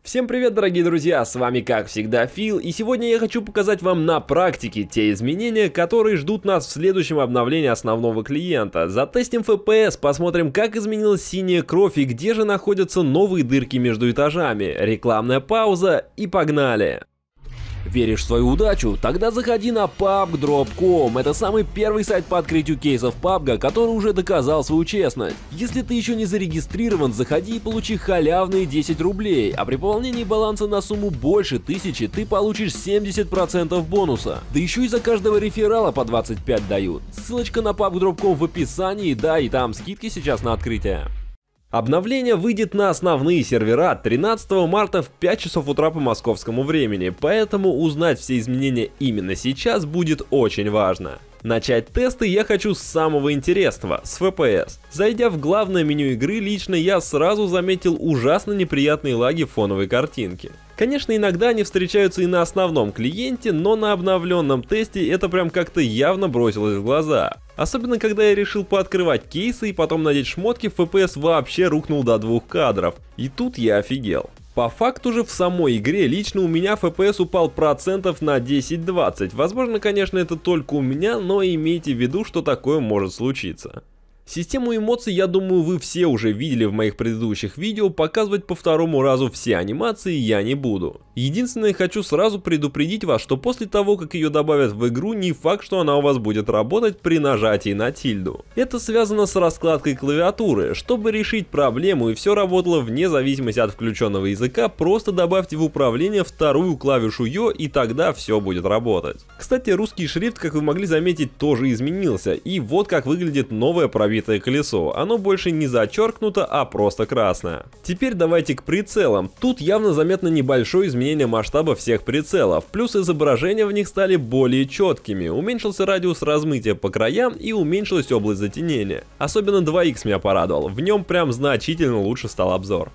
Всем привет, дорогие друзья, с вами как всегда Фил, и сегодня я хочу показать вам на практике те изменения, которые ждут нас в следующем обновлении основного клиента. Затестим FPS, посмотрим, как изменилась синяя кровь и где же находятся новые дырки между этажами. Рекламная пауза и погнали! Веришь в свою удачу? Тогда заходи на pubdrop.com. Это самый первый сайт по открытию кейсов PUBG, который уже доказал свою честность. Если ты еще не зарегистрирован, заходи и получи халявные 10 рублей, а при пополнении баланса на сумму больше 1000 ты получишь 70% бонуса. Да еще и за каждого реферала по 25 дают. Ссылочка на pubdrop.com в описании, да, и там скидки сейчас на открытие. Обновление выйдет на основные сервера 13 марта в 5 часов утра по московскому времени, поэтому узнать все изменения именно сейчас будет очень важно. Начать тесты я хочу с самого интересного, с FPS. Зайдя в главное меню игры, лично я сразу заметил ужасно неприятные лаги в фоновой картинке. Конечно, иногда они встречаются и на основном клиенте, но на обновленном тесте это прям как-то явно бросилось в глаза. Особенно когда я решил пооткрывать кейсы и потом надеть шмотки, FPS вообще рухнул до 2 кадров. И тут я офигел. По факту же в самой игре лично у меня FPS упал процентов на 10-20. Возможно, конечно, это только у меня, но имейте в виду, что такое может случиться. Систему эмоций, я думаю, вы все уже видели в моих предыдущих видео, показывать по второму разу все анимации я не буду. Единственное, хочу сразу предупредить вас, что после того, как ее добавят в игру, не факт, что она у вас будет работать при нажатии на тильду. Это связано с раскладкой клавиатуры. Чтобы решить проблему и все работало вне зависимости от включенного языка, просто добавьте в управление вторую клавишу Ё, и тогда все будет работать. Кстати, русский шрифт, как вы могли заметить, тоже изменился, и вот как выглядит новое пробитое колесо. Оно больше не зачеркнуто, а просто красное. Теперь давайте к прицелам. Тут явно заметно небольшое изменение масштаба всех прицелов, плюс изображения в них стали более четкими, уменьшился радиус размытия по краям и уменьшилась область затенения. Особенно 2х меня порадовал, в нем прям значительно лучше стал обзор.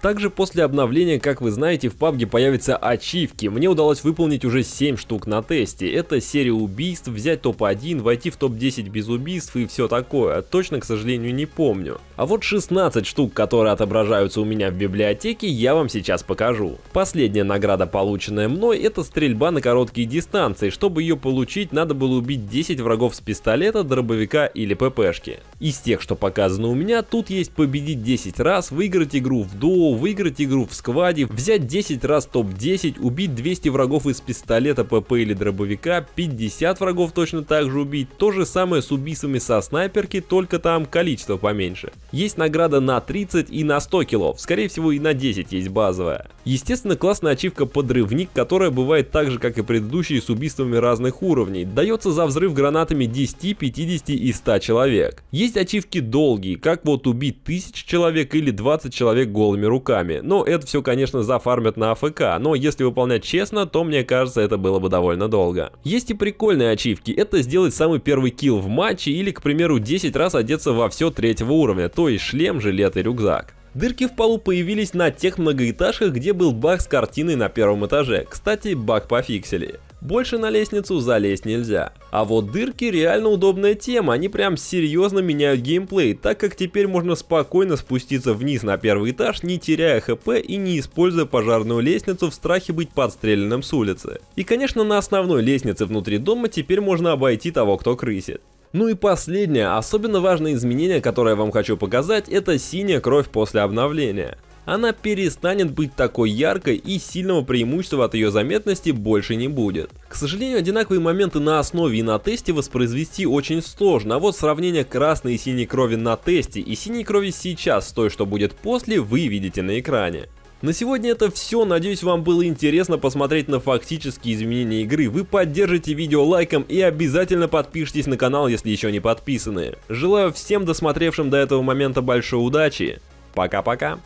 Также после обновления, как вы знаете, в PUBG появятся ачивки. Мне удалось выполнить уже 7 штук на тесте. Это серия убийств, взять топ-1, войти в топ-10 без убийств и все такое. Точно, к сожалению, не помню. А вот 16 штук, которые отображаются у меня в библиотеке, я вам сейчас покажу. Последняя награда, полученная мной, это стрельба на короткие дистанции. Чтобы ее получить, надо было убить 10 врагов с пистолета, дробовика или ППшки. Из тех, что показано у меня, тут есть победить 10 раз, выиграть игру в дуо, выиграть игру в скваде, взять 10 раз топ-10, убить 200 врагов из пистолета, ПП или дробовика, 50 врагов точно так же убить, то же самое с убийствами со снайперки, только там количество поменьше. Есть награда на 30 и на 100 киллов, скорее всего и на 10 есть базовая. Естественно, классная ачивка подрывник, которая бывает так же, как и предыдущие, с убийствами разных уровней, дается за взрыв гранатами 10, 50 и 100 человек. Есть ачивки долгие, как вот убить 1000 человек или 20 человек голыми руками. Но это все, конечно, зафармят на АФК, но если выполнять честно, то мне кажется, это было бы довольно долго. Есть и прикольные ачивки, это сделать самый первый килл в матче или, к примеру, 10 раз одеться во все 3-го уровня, то есть шлем, жилет и рюкзак. Дырки в полу появились на тех многоэтажках, где был баг с картиной на первом этаже. Кстати, баг пофиксили. Больше на лестницу залезть нельзя. А вот дырки реально удобная тема, они прям серьезно меняют геймплей, так как теперь можно спокойно спуститься вниз на первый этаж, не теряя хп и не используя пожарную лестницу в страхе быть подстреленным с улицы. И конечно, на основной лестнице внутри дома теперь можно обойти того, кто крысит. Ну и последнее, особенно важное изменение, которое я вам хочу показать, это синяя кровь после обновления. Она перестанет быть такой яркой и сильного преимущества от ее заметности больше не будет. К сожалению, одинаковые моменты на основе и на тесте воспроизвести очень сложно, а вот сравнение красной и синей крови на тесте и синей крови сейчас с той, что будет после, вы видите на экране. На сегодня это все, надеюсь, вам было интересно посмотреть на фактические изменения игры. Вы поддержите видео лайком и обязательно подпишитесь на канал, если еще не подписаны. Желаю всем досмотревшим до этого момента большой удачи. Пока-пока.